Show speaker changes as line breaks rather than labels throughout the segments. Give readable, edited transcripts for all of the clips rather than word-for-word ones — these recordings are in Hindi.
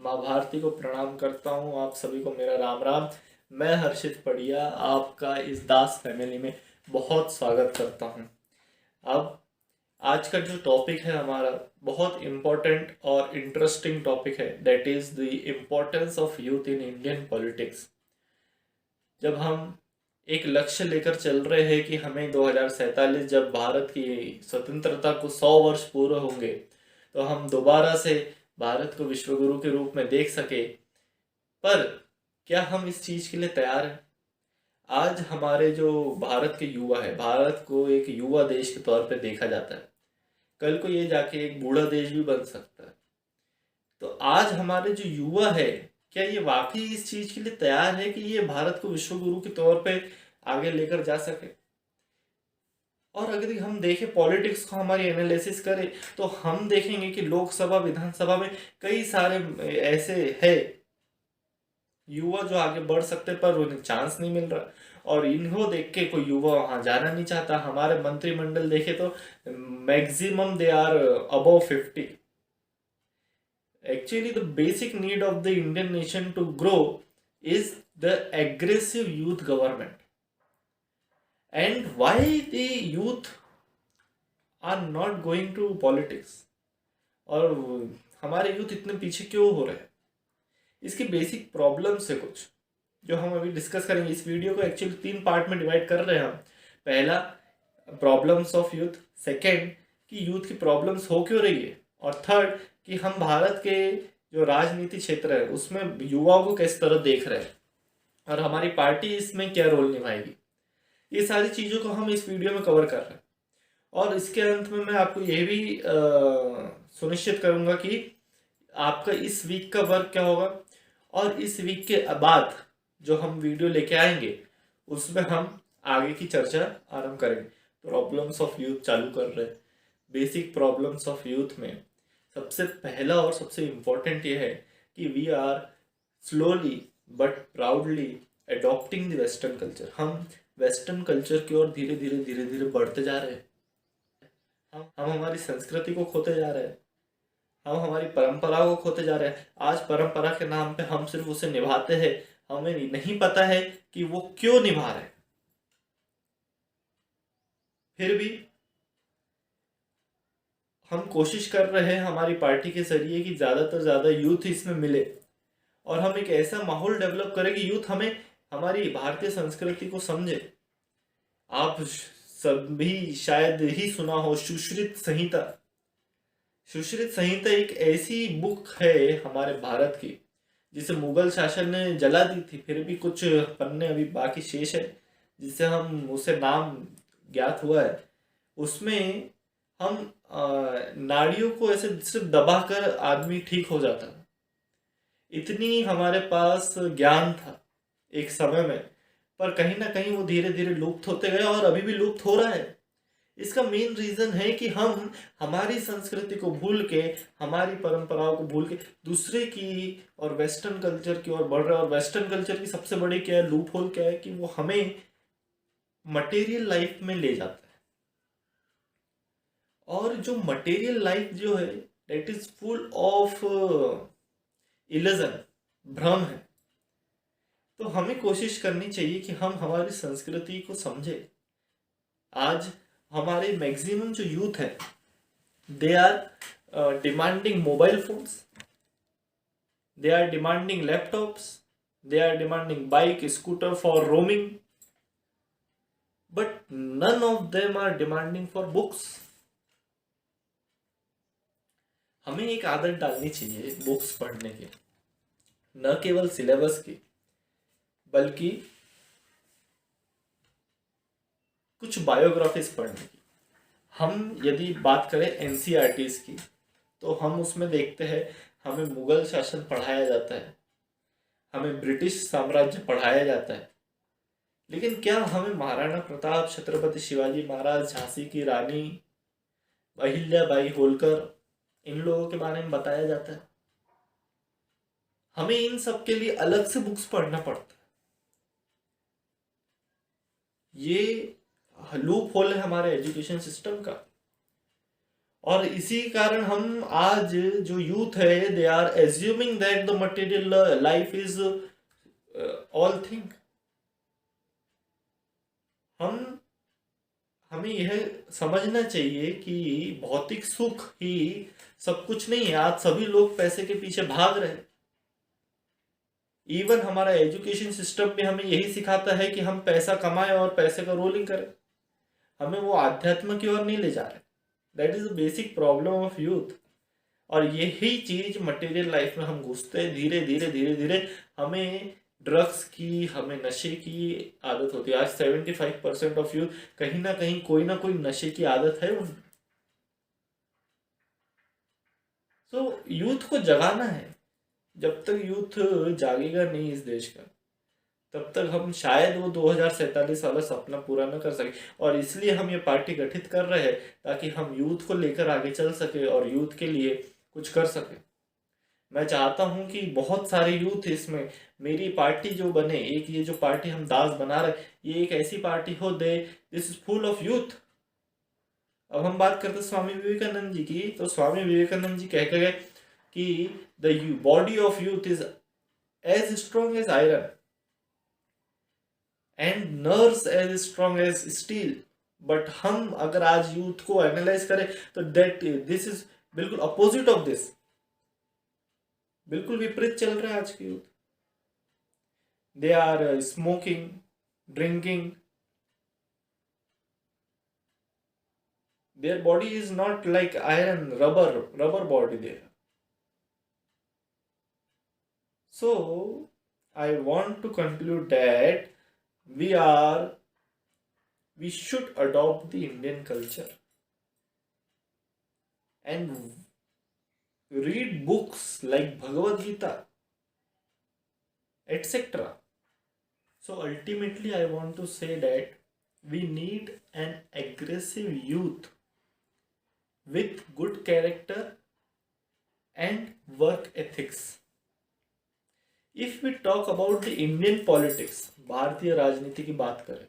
माँ भारती को प्रणाम करता हूँ। आप सभी को मेरा राम राम। मैं हर्षित पढ़िया आपका इस दास फैमिली में बहुत स्वागत करता हूँ। अब आज का जो टॉपिक है हमारा बहुत इम्पोर्टेंट और इंटरेस्टिंग टॉपिक है, that is the importance of youth in Indian politics. जब हम एक लक्ष्य लेकर चल रहे हैं कि हमें 2047 जब भारत की स्वतंत्रता को 100 वर्ष पूरे होंगे तो हम दोबारा से भारत को विश्वगुरु के रूप में देख सके, पर क्या हम इस चीज के लिए तैयार हैं? आज हमारे जो भारत के युवा है, भारत को एक युवा देश के तौर पे देखा जाता है। कल को ये जाके एक बूढ़ा देश भी बन सकता है। तो आज हमारे जो युवा है, क्या ये वाकई इस चीज के लिए तैयार है कि ये भारत को विश्व गुरु के तौर पे आगे लेकर जा सके? और अगर हम देखें पॉलिटिक्स को, हमारी एनालिसिस करें, तो हम देखेंगे कि लोकसभा विधानसभा में कई सारे ऐसे है युवा जो आगे बढ़ सकते पर उन्हें चांस नहीं मिल रहा। और इनको देख के कोई युवा वहां जाना नहीं चाहता। हमारे मंत्रिमंडल देखे तो maximum they are above 50। Actually, the basic need of the Indian nation to grow is the aggressive youth government. And why the youth are not going to politics? और हमारे यूथ इतने पीछे क्यों हो रहे हैं? इसकी बेसिक प्रॉब्लम्स है कुछ जो हम अभी डिस्कस करेंगे। इस वीडियो को एक्चुअली 3 पार्ट में डिवाइड कर रहे हैं हम। पहला, प्रॉब्लम्स ऑफ यूथ। सेकेंड, कि यूथ की प्रॉब्लम्स हो क्यों रही है। और थर्ड, कि हम भारत के जो राजनीति क्षेत्र है उसमें युवाओं को किस तरह देख रहे हैं और हमारी पार्टी इसमें क्या रोल निभाएगी। ये सारी चीज़ों को हम इस वीडियो में कवर कर रहे हैं। और इसके अंत में मैं आपको ये भी सुनिश्चित करूंगा कि आपका इस वीक का वर्क क्या होगा। और इस वीक के बाद जो हम वीडियो लेके आएंगे उसमें हम आगे की चर्चा आरंभ करेंगे। प्रॉब्लम्स ऑफ यूथ चालू कर रहे हैं। बेसिक प्रॉब्लम्स ऑफ यूथ में सबसे पहला और सबसे इम्पोर्टेंट ये है कि we are slowly but proudly adopting the western culture. हम वेस्टर्न कल्चर की ओर धीरे धीरे धीरे धीरे बढ़ते जा रहे हैं। हम हमारी संस्कृति को खोते जा रहे हैं। हम हमारी परंपरा को खोते जा रहे हैं। आज परंपरा के नाम पे हम सिर्फ उसे निभाते हैं, हमें नहीं पता है कि वो क्यों निभा रहे हैं। फिर भी हम कोशिश कर रहे हैं हमारी पार्टी के जरिए कि ज़्यादातर ज़्यादा यूथ इसमें मिले और हम एक ऐसा माहौल डेवलप करें कि यूथ हमें, हमारी भारतीय संस्कृति को समझे। आप सभी शायद ही सुना हो सुश्रुत संहिता। सुश्रुत संहिता एक ऐसी बुक है हमारे भारत की जिसे मुगल शासन ने जला दी थी, फिर भी कुछ पन्ने अभी बाकी शेष है जिससे हम उसे नाम ज्ञात हुआ है। उसमें हम नाड़ियों को ऐसे सिर्फ दबाकर आदमी ठीक हो जाता है। इतनी हमारे पास ज्ञान था एक समय में, पर कहीं ना कहीं वो धीरे धीरे लुप्त होते गए और अभी भी लुप्त हो रहा है। इसका मेन रीजन है कि हम हमारी संस्कृति को भूल के, हमारी परंपराओं को भूल के दूसरे की और वेस्टर्न कल्चर की ओर बढ़ रहे हैं। और वेस्टर्न कल्चर की सबसे बड़ी क्या है, लूप होल क्या है, कि वो हमें मटेरियल लाइफ में ले जाता है। और जो मटेरियल लाइफ जो है that is full of illusion, भ्रम है। तो हमें कोशिश करनी चाहिए कि हम हमारी संस्कृति को समझे। आज हमारे मैक्सिमम जो यूथ है they are demanding mobile phones, they are demanding laptops, they are demanding bike scooter for roaming, but none of them are demanding for books. हमें एक आदत डालनी चाहिए बुक्स पढ़ने की, न केवल सिलेबस की बल्कि कुछ बायोग्राफीज पढ़ने की। हम यदि बात करें एनसीईआरटीज की तो हम उसमें देखते हैं हमें मुगल शासन पढ़ाया जाता है, हमें ब्रिटिश साम्राज्य पढ़ाया जाता है, लेकिन क्या हमें महाराणा प्रताप, छत्रपति शिवाजी महाराज, झांसी की रानी, अहिल्याबाई होलकर, इन लोगों के बारे में बताया जाता है? हमें इन सब के लिए अलग से बुक्स पढ़ना पड़ता है। ये लूप होल है हमारे एजुकेशन सिस्टम का। और इसी कारण हम आज जो यूथ है they are assuming that the material life is all thing. हम हमें यह समझना चाहिए कि भौतिक सुख ही सब कुछ नहीं है। आज सभी लोग पैसे के पीछे भाग रहे हैं। इवन हमारा एजुकेशन सिस्टम भी हमें यही सिखाता है कि हम पैसा कमाएं और पैसे का रोलिंग करें। हमें वो आध्यात्म की ओर नहीं ले जा रहे। That is the basic problem of youth. और यही चीज मटेरियल लाइफ में हम घुसते हैं, धीरे धीरे धीरे धीरे हमें ड्रग्स की, हमें नशे की आदत होती है। आज 75% ऑफ यूथ कहीं ना कोई नशे की आदत है उन। तो यूथ को जगाना है। जब तक यूथ जागेगा नहीं इस देश का, तब तक हम शायद वो 2047 वाला सपना पूरा न कर सके। और इसलिए हम ये पार्टी गठित कर रहे हैं ताकि हम यूथ को लेकर आगे चल सके और यूथ के लिए कुछ कर सके। मैं चाहता हूं कि बहुत सारे यूथ इसमें मेरी पार्टी जो बने, एक ये जो पार्टी हम दास बना रहे, ये एक ऐसी पार्टी हो दे this is full of youth. अब हम बात करते स्वामी विवेकानंद जी की, तो स्वामी विवेकानंद जी कह के गए कि the body of youth is as strong as iron and nerves as strong as steel. But हम अगर आज यूथ को एनालाइज करें तो दैट दिस इज बिल्कुल अपोजिट ऑफ दिस। बिल्कुल विपरीत चल रहा है आज की youth. They are smoking, drinking, their body is not like iron, rubber body there. So I want to conclude that we are we should adopt the Indian culture and read books like Bhagavad Gita, etc. So ultimately I want to say that we need an aggressive youth with good character and work ethics. If we talk about the Indian politics, भारतीय राजनीति की बात करें,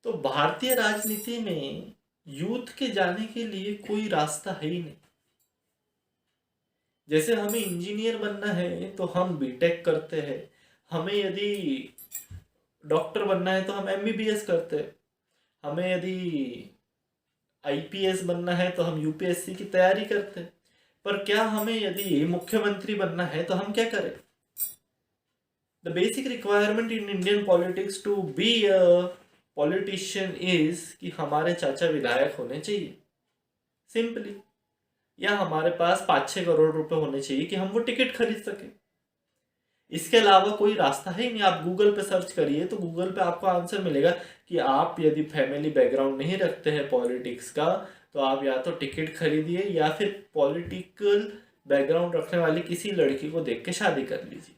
तो भारतीय राजनीति में यूथ के जाने के लिए कोई रास्ता है ही नहीं। जैसे हमें इंजीनियर बनना है तो हम बीटेक करते हैं, हमें यदि डॉक्टर बनना है तो हम एमबीबीएस करते हैं, हमें यदि आईपीएस बनना है तो हम यूपीएससी की तैयारी करते हैं। पर क्या हमें यदि मुख्यमंत्री बनना है तो हम क्या करें? The basic requirement in Indian politics to be a politician is कि हमारे चाचा विधायक होने चाहिए, सिंपली। या हमारे पास 5-6 करोड़ रुपए होने चाहिए कि हम वो टिकट खरीद सके। इसके अलावा कोई रास्ता है ही नहीं। आप गूगल पे सर्च करिए तो गूगल पे आपको आंसर मिलेगा कि आप यदि फैमिली बैकग्राउंड नहीं रखते हैं पॉलिटिक्स का, तो आप या तो टिकट खरीदिए या फिर पॉलिटिकल बैकग्राउंड रखने वाली किसी लड़की को देख के शादी कर लीजिए।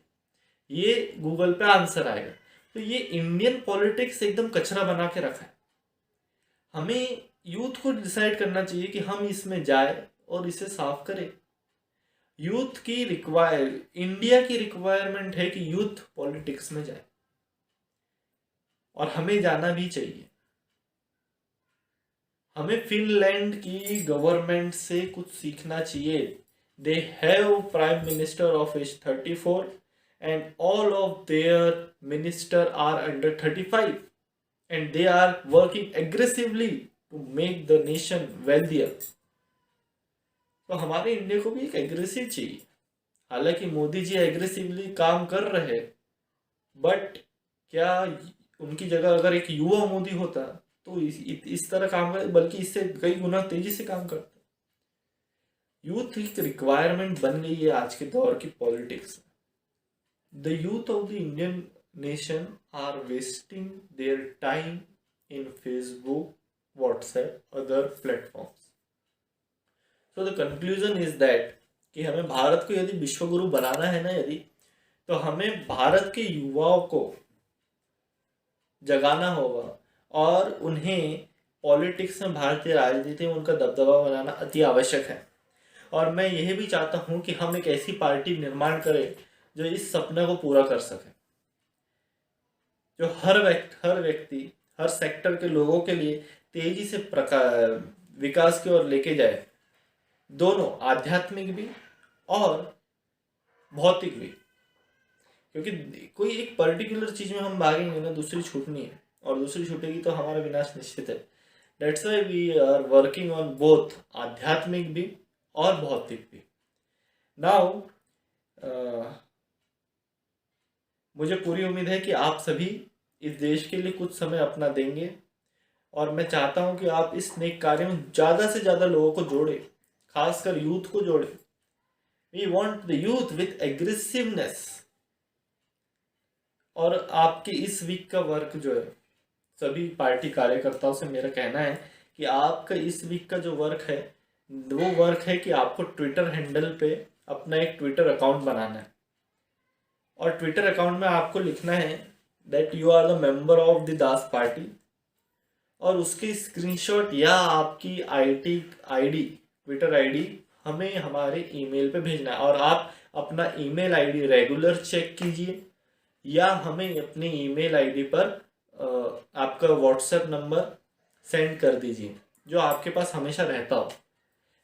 ये गूगल पे आंसर आएगा। तो ये इंडियन पॉलिटिक्स एकदम कचरा बना के रखा है। हमें यूथ को डिसाइड करना चाहिए कि हम इसमें जाए और इसे साफ करें। यूथ की इंडिया की रिक्वायरमेंट है कि यूथ पॉलिटिक्स में जाए, और हमें जाना भी चाहिए। हमें फिनलैंड की गवर्नमेंट से कुछ सीखना चाहिए। They have prime minister of age 34 and all of their minister are under 35 and they are working aggressively to make the nation wealthier. तो हमारे इंडिया को भी एक एग्रेसिव चाहिए। हालांकि मोदी जी एग्रेसिवली काम कर रहे हैं, बट क्या उनकी जगह अगर एक युवा मोदी होता तो इस तरह काम करे, बल्कि इससे कई गुना तेजी से काम करता। यूथ एक रिक्वायरमेंट बन गई है आज के दौर की politics. The youth of the Indian nation are wasting their time in Facebook, WhatsApp, other platforms. So the conclusion is that कि हमें भारत को यदि विश्वगुरु बनाना है ना, यदि तो हमें भारत के युवाओं को जगाना होगा और उन्हें पॉलिटिक्स में, भारतीय राजनीति में उनका दबदबा बनाना अति आवश्यक है। और मैं यह भी चाहता हूं कि हम एक ऐसी पार्टी निर्माण करें जो इस सपने को पूरा कर सके, जो हर व्यक्ति हर सेक्टर के लोगों के लिए तेजी से विकास की ओर लेके जाए। दोनों, आध्यात्मिक भी और भौतिक भी। क्योंकि कोई एक पर्टिकुलर चीज में हम भागेंगे ना, दूसरी छूटनी है, और दूसरी छूटेगी तो हमारा विनाश निश्चित है। That's why we are working on both, आध्यात्मिक भी और भौतिक भी। नाउ मुझे पूरी उम्मीद है कि आप सभी इस देश के लिए कुछ समय अपना देंगे, और मैं चाहता हूं कि आप इस नेक कार्य में ज़्यादा से ज़्यादा लोगों को जोड़े, खासकर यूथ को जोड़े। We want the youth with aggressiveness. और आपके इस वीक का वर्क जो है, सभी पार्टी कार्यकर्ताओं से मेरा कहना है कि आपका इस वीक का जो वर्क है, वो वर्क है कि आपको ट्विटर हैंडल पे अपना एक ट्विटर अकाउंट बनाना है, और ट्विटर अकाउंट में आपको लिखना है that you are the member of the दास पार्टी, और उसकी स्क्रीनशॉट या आपकी आईडी, ट्विटर आईडी हमें हमारे ईमेल पे भेजना है। और आप अपना ईमेल आईडी रेगुलर चेक कीजिए, या हमें अपनी ईमेल आईडी पर आपका व्हाट्सएप नंबर सेंड कर दीजिए, जो आपके पास हमेशा रहता हो।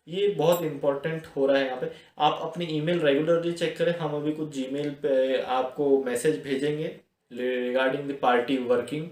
ये बहुत इंपॉर्टेंट हो रहा है यहाँ पे। आप अपनी ईमेल रेगुलरली चेक करें। हम अभी कुछ जीमेल पे आपको मैसेज भेजेंगे रिगार्डिंग द पार्टी वर्किंग,